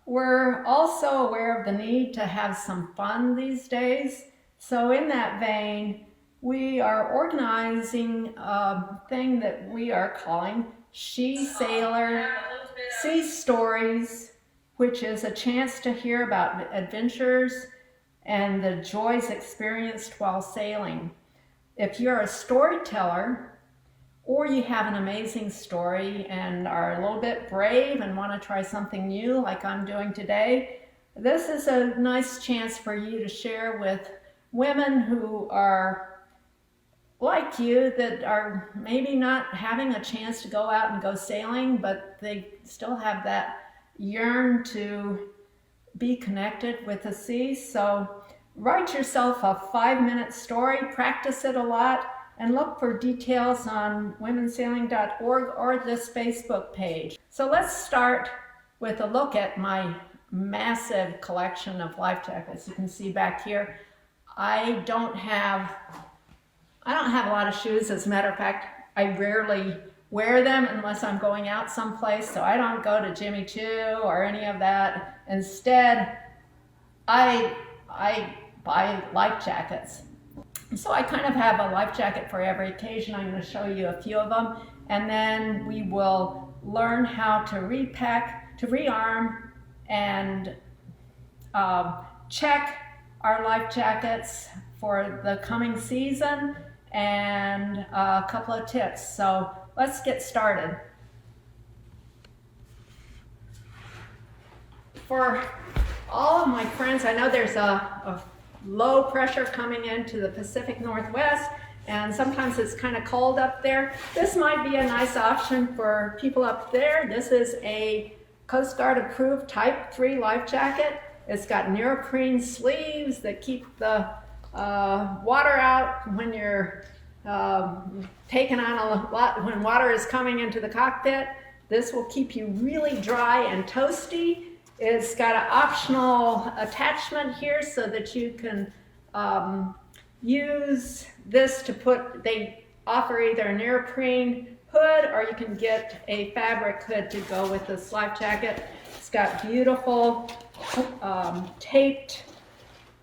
We're also aware of the need to have some fun these days. So in that vein, we are organizing a thing that we are calling She Sailor Sea Stories, which is a chance to hear about adventures and the joys experienced while sailing. If you're a storyteller, or you have an amazing story and are a little bit brave and want to try something new like I'm doing today, this is a nice chance for you to share with women who are like you, that are maybe not having a chance to go out and go sailing, but they still have that yearn to be connected with the sea. So write yourself a 5-minute story, practice it a lot, and look for details on womensailing.org or this Facebook page. So let's start with a look at my massive collection of life jackets. You can see back here, I don't have a lot of shoes. As a matter of fact, I rarely wear them unless I'm going out someplace, so I don't go to Jimmy Choo or any of that. Instead, I buy life jackets. So I kind of have a life jacket for every occasion. I'm going to show you a few of them, and then we will learn how to repack, to rearm, and check our life jackets for the coming season, and a couple of tips. So let's get started. For all of my friends, I know there's a low pressure coming into the Pacific Northwest, and sometimes it's kind of cold up there. This might be a nice option for people up there. This is a Coast Guard approved Type 3 life jacket. It's got neoprene sleeves that keep the water out when you're taking on a lot, when water is coming into the cockpit. This will keep you really dry and toasty. It's got an optional attachment here so that you can use this to put, they offer either a neoprene hood or you can get a fabric hood to go with this life jacket. It's got beautiful taped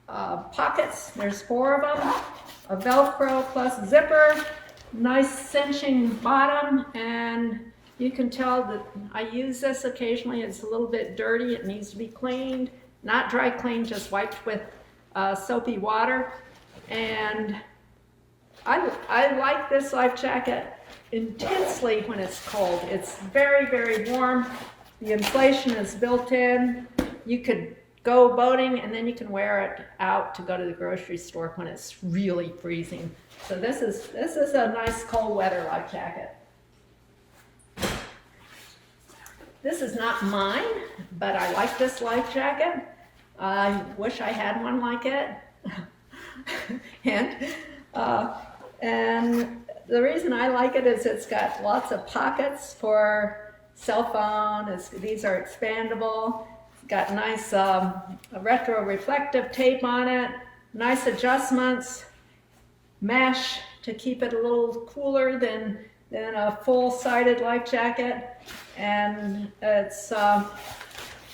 pockets. There's 4 of them, a Velcro plus zipper, nice cinching bottom, and you can tell that I use this occasionally. It's a little bit dirty. It needs to be cleaned. Not dry cleaned, just wiped with soapy water. And I like this life jacket intensely when it's cold. It's very, very warm. The inflation is built in. You could go boating and then you can wear it out to go to the grocery store when it's really freezing. So this is a nice cold weather life jacket. This is not mine, but I like this life jacket. I wish I had one like it. and the reason I like it is it's got lots of pockets for cell phone. These are expandable. It's got nice retro reflective tape on it, nice adjustments, mesh to keep it a little cooler than a full-sided life jacket, and it's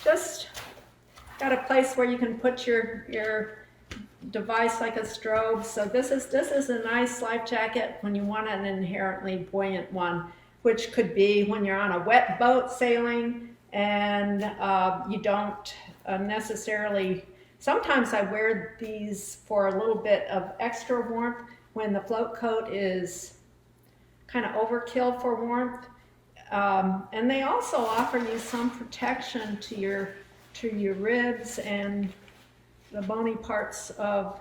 just got a place where you can put your device like a strobe. So this is a nice life jacket when you want an inherently buoyant one, which could be when you're on a wet boat sailing and you don't necessarily. Sometimes I wear these for a little bit of extra warmth when the float coat is kind of overkill for warmth, and they also offer you some protection to your ribs and the bony parts of,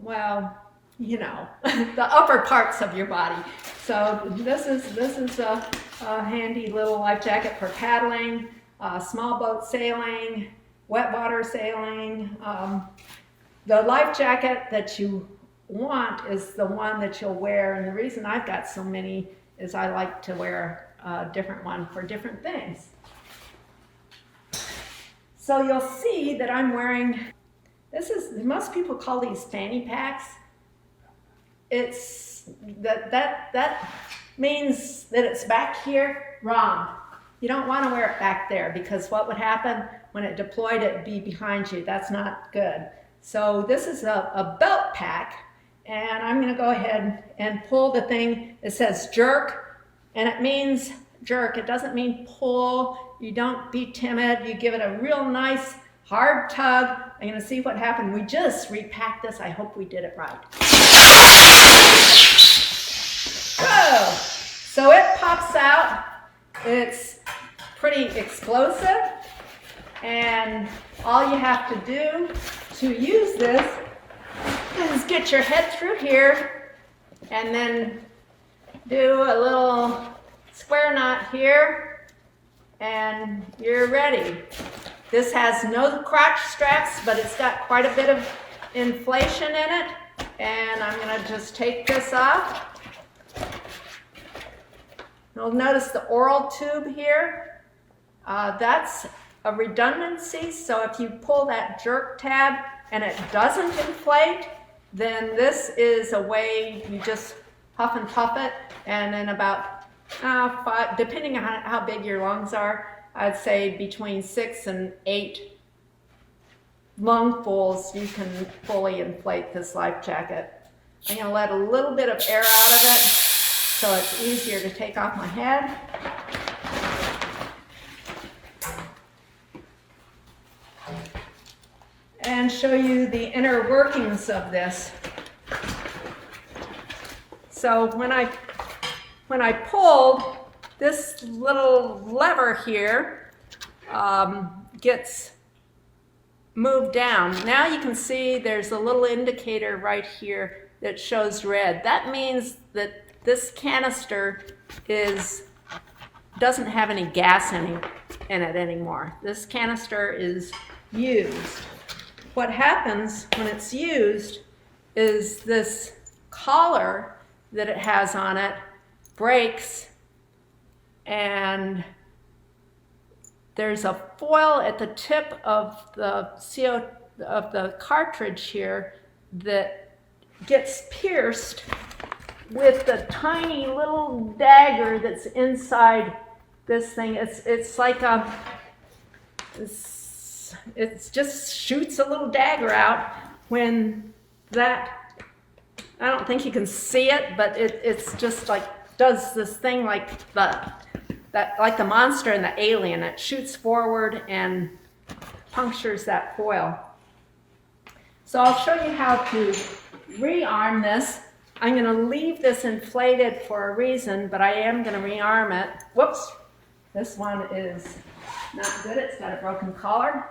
well, you know, the upper parts of your body. So this is a handy little life jacket for paddling, small boat sailing, wet water sailing. The life jacket that you want is the one that you'll wear, and the reason I've got so many is I like to wear a different one for different things. So you'll see that I'm wearing, most people call these fanny packs. It's that means that it's back here. Wrong. You don't want to wear it back there because what would happen when it deployed, it'd be behind you. That's not good. So this is a belt pack, and I'm going to go ahead and pull the thing. It says jerk, and it means jerk. It doesn't mean pull. You don't be timid. You give it a real nice hard tug. I'm going to see what happened. We just repacked this. I hope we did it right. Whoa! So it pops out. It's pretty explosive, and all you have to do to use this is get your head through here and then do a little square knot here, and you're ready. This has no crotch straps, but it's got quite a bit of inflation in it, and I'm going to just take this off. You'll notice the oral tube here. That's a redundancy, so if you pull that jerk tab and it doesn't inflate, then this is a way you just huff and puff it, and in about 5, depending on how big your lungs are, I'd say between 6 and 8 lungfuls you can fully inflate this life jacket. I'm going to let a little bit of air out of it so it's easier to take off my head. And show you the inner workings of this. So when I pulled, this little lever here gets moved down. Now you can see there's a little indicator right here that shows red. That means that this canister doesn't have any gas in it anymore. This canister is used. What happens when it's used is this collar that it has on it breaks, and there's a foil at the tip of the cartridge here that gets pierced with the tiny little dagger that's inside this thing. It's like it just shoots a little dagger out when that, I don't think you can see it, but it's just like does this thing like the monster and the alien. It shoots forward and punctures that foil. So I'll show you how to rearm this. I'm going to leave this inflated for a reason, but I am going to rearm it. Whoops, this one is not good. It's got a broken collar.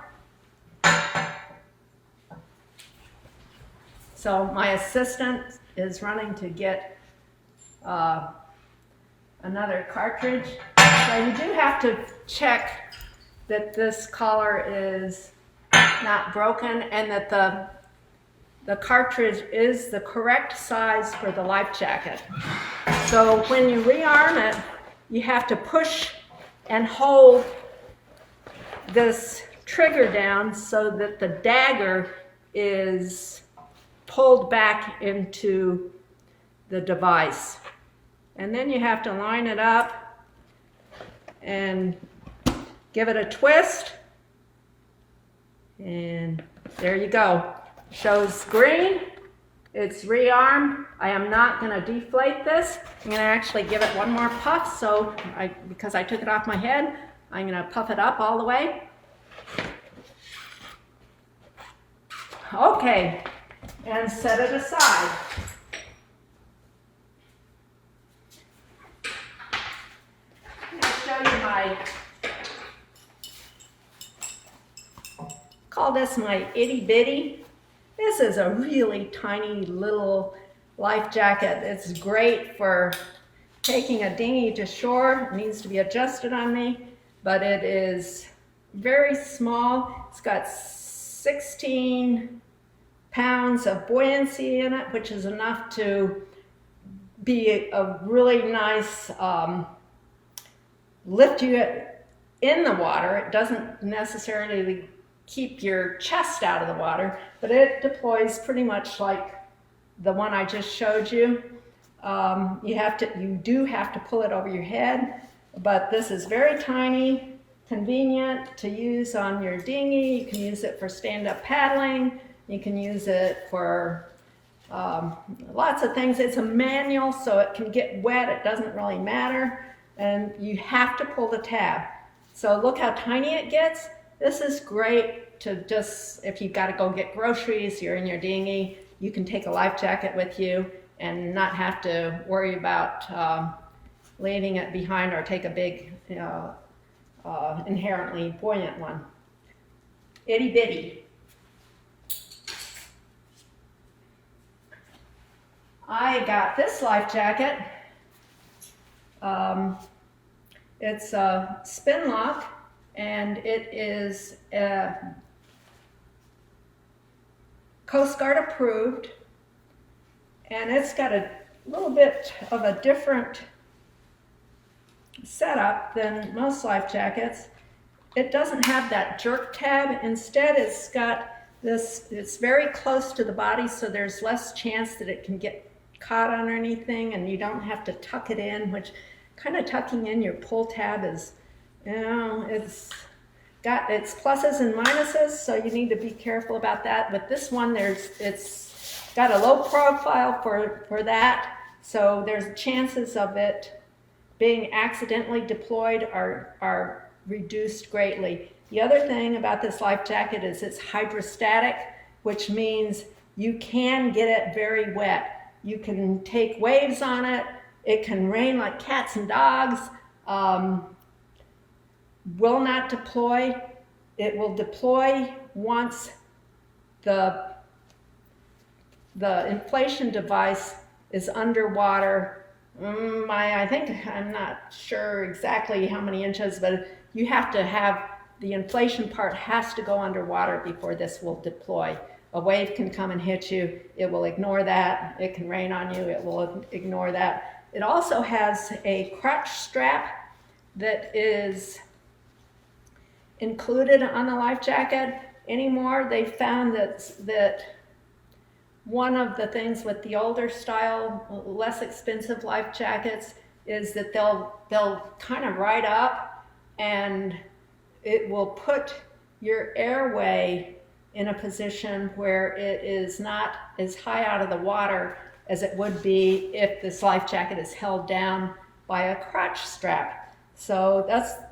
So my assistant is running to get another cartridge. So you do have to check that this collar is not broken and that the cartridge is the correct size for the life jacket. So when you rearm it, you have to push and hold this trigger down so that the dagger is pulled back into the device. And then you have to line it up and give it a twist. And there you go. Shows green. It's rearmed. I am not going to deflate this. I'm going to actually give it one more puff. So because I took it off my head, I'm going to puff it up all the way. Okay, and set it aside. I'm going to show you call this my itty bitty. This is a really tiny little life jacket. It's great for taking a dinghy to shore. It needs to be adjusted on me, but it is very small. It's got 16 pounds of buoyancy in it, which is enough to be a really nice lift you in the water. It doesn't necessarily keep your chest out of the water, but it deploys pretty much like the one I just showed you. You do have to pull it over your head, But this is very tiny, convenient to use on your dinghy. You can use it for stand-up paddling. You can use it for lots of things. It's a manual, so it can get wet. It doesn't really matter. And you have to pull the tab. So look how tiny it gets. This is great to just, if you've got to go get groceries, you're in your dinghy, you can take a life jacket with you and not have to worry about leaving it behind or take a big, inherently buoyant one. Itty bitty. I got this life jacket. It's a spin lock, and it is Coast Guard approved, and it's got a little bit of a different setup than most life jackets. It doesn't have that jerk tab. Instead, it's got this, it's very close to the body, so there's less chance that it can get caught on anything, and you don't have to tuck it in, which kind of tucking in your pull tab is, it's got its pluses and minuses, so you need to be careful about that. But this one, it's got a low profile for that, so there's chances of it being accidentally deployed are reduced greatly. The other thing about this life jacket is it's hydrostatic, which means you can get it very wet. You can take waves on it. It can rain like cats and dogs. Will not deploy. It will deploy once the inflation device is underwater. I think, I'm not sure exactly how many inches, but you have to have, the inflation part has to go underwater before this will deploy. A wave can come and hit you, it will ignore that. It can rain on you, it will ignore that. It also has a crotch strap that is included on the life jacket. Anymore, they found that one of the things with the older style, less expensive life jackets is that they'll kind of ride up, and it will put your airway in a position where it is not as high out of the water as it would be if this life jacket is held down by a crotch strap. So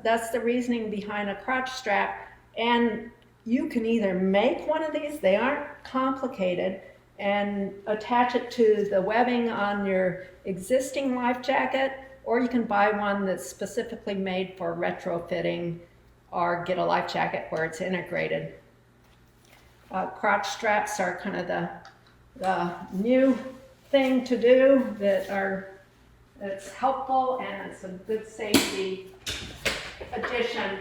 that's the reasoning behind a crotch strap. And you can either make one of these, they aren't complicated, and attach it to the webbing on your existing life jacket, or you can buy one that's specifically made for retrofitting, or get a life jacket where it's integrated. Crotch straps are kind of the new thing to do that's helpful, and it's a good safety addition.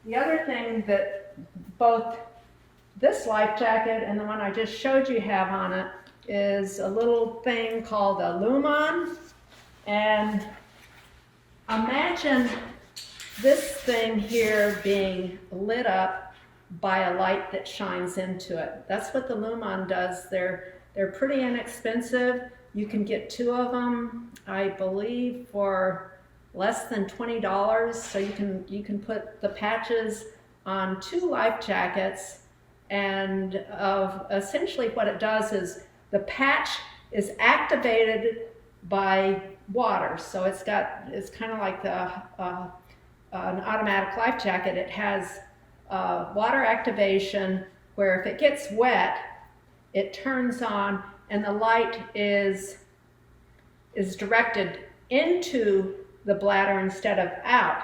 The other thing that both this life jacket and the one I just showed you have on it is a little thing called a Lumon. And imagine this thing here being lit up by a light that shines into it. That's what the Lumon does. They're pretty inexpensive. You can get 2 of them, I believe, for less than $20. So you can put the patches on 2 life jackets, and essentially what it does is the patch is activated by water. So it's kind of like an automatic life jacket. It has water activation where if it gets wet, it turns on, and the light is directed into the bladder instead of out.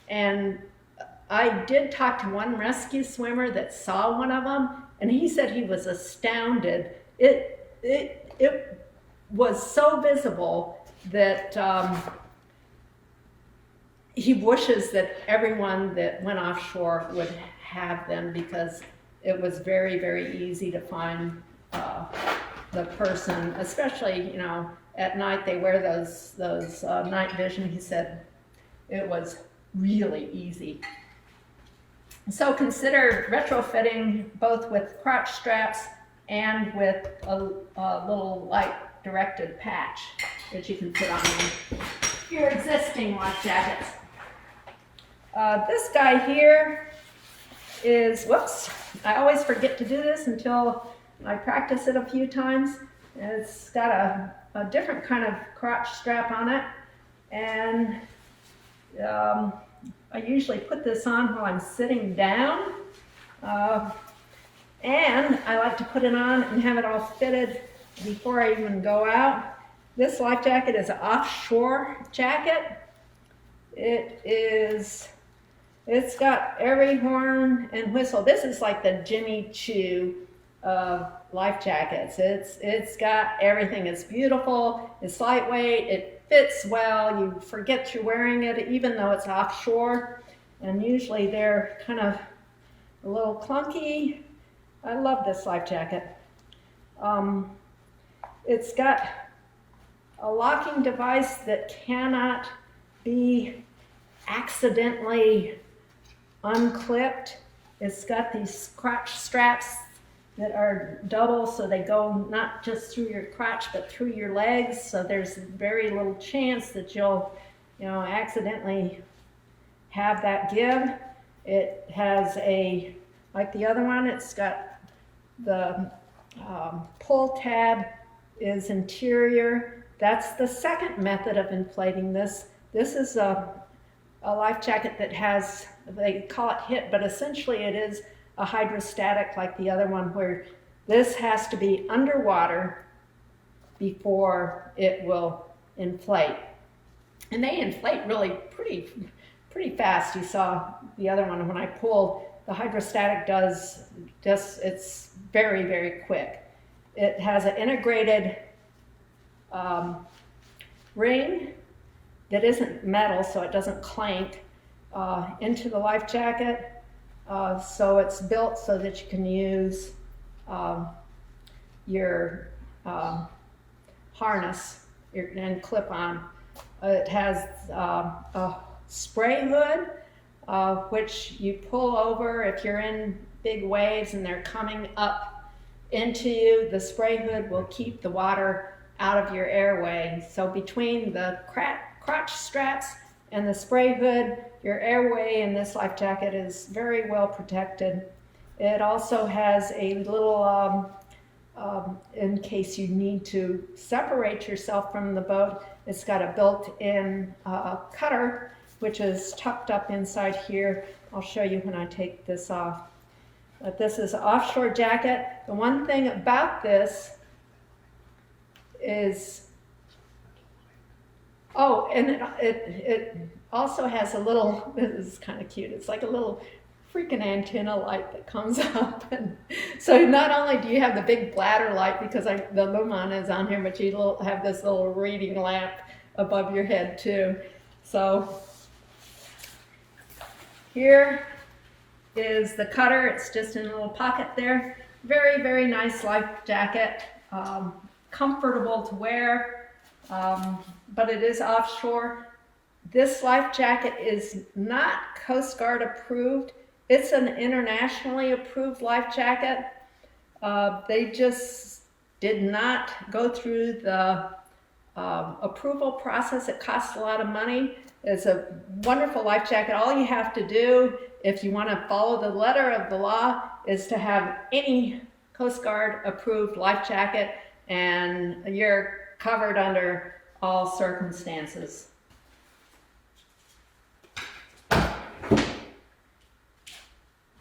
And I did talk to one rescue swimmer that saw one of them, and he said he was astounded. It was so visible that he wishes that everyone that went offshore would have them, because it was very, very easy to find the person, especially, at night they wear those night vision. He said it was really easy. So consider retrofitting both with crotch straps and with a little light directed patch that you can put on your existing life jackets. This guy here is, whoops, I always forget to do this until I practice it a few times. It's got a different kind of crotch strap on it, and I usually put this on while I'm sitting down, and I like to put it on and have it all fitted before I even go out. This life jacket is an offshore jacket. It's got every horn and whistle. This is like the Jimmy Choo of life jackets. It's got everything. It's beautiful, it's lightweight, it fits well, you forget you're wearing it even though it's offshore, and usually they're kind of a little clunky. I love this life jacket. It's got a locking device that cannot be accidentally unclipped. It's got these crotch straps that are double, so they go not just through your crotch but through your legs, so there's very little chance that you'll accidentally have that give. It has a, like the other one, it's got the pull tab is interior. That's the second method of inflating this. This is a life jacket that has, they call it HIT, but essentially it is a hydrostatic like the other one, where this has to be underwater before it will inflate. And they inflate really pretty fast. You saw the other one when I pulled. The hydrostatic does just, it's very, very quick. It has an integrated ring that isn't metal, so it doesn't clank into the life jacket. So it's built so that you can use your harness and clip on. It has a spray hood, which you pull over if you're in big waves and they're coming up into you. The spray hood will keep the water out of your airway. So between the crotch straps and the spray hood, your airway in this life jacket is very well protected. It also has a little, in case you need to separate yourself from the boat, it's got a built-in cutter, which is tucked up inside here. I'll show you when I take this off. But this is an offshore jacket. The one thing about this is, oh, and it also has a little, this is kind of cute, it's like a little freaking antenna light that comes up. And so not only do you have the big bladder light, because the Lumen is on here, but you have this little reading lamp above your head too. So here is the cutter. It's just in a little pocket there. Very, very nice life jacket. Comfortable to wear, but it is offshore. This life jacket is not Coast Guard approved. It's an internationally approved life jacket. They just did not go through the approval process. It costs a lot of money. It's a wonderful life jacket. All you have to do, if you want to follow the letter of the law, is to have any Coast Guard approved life jacket, and you're covered under all circumstances.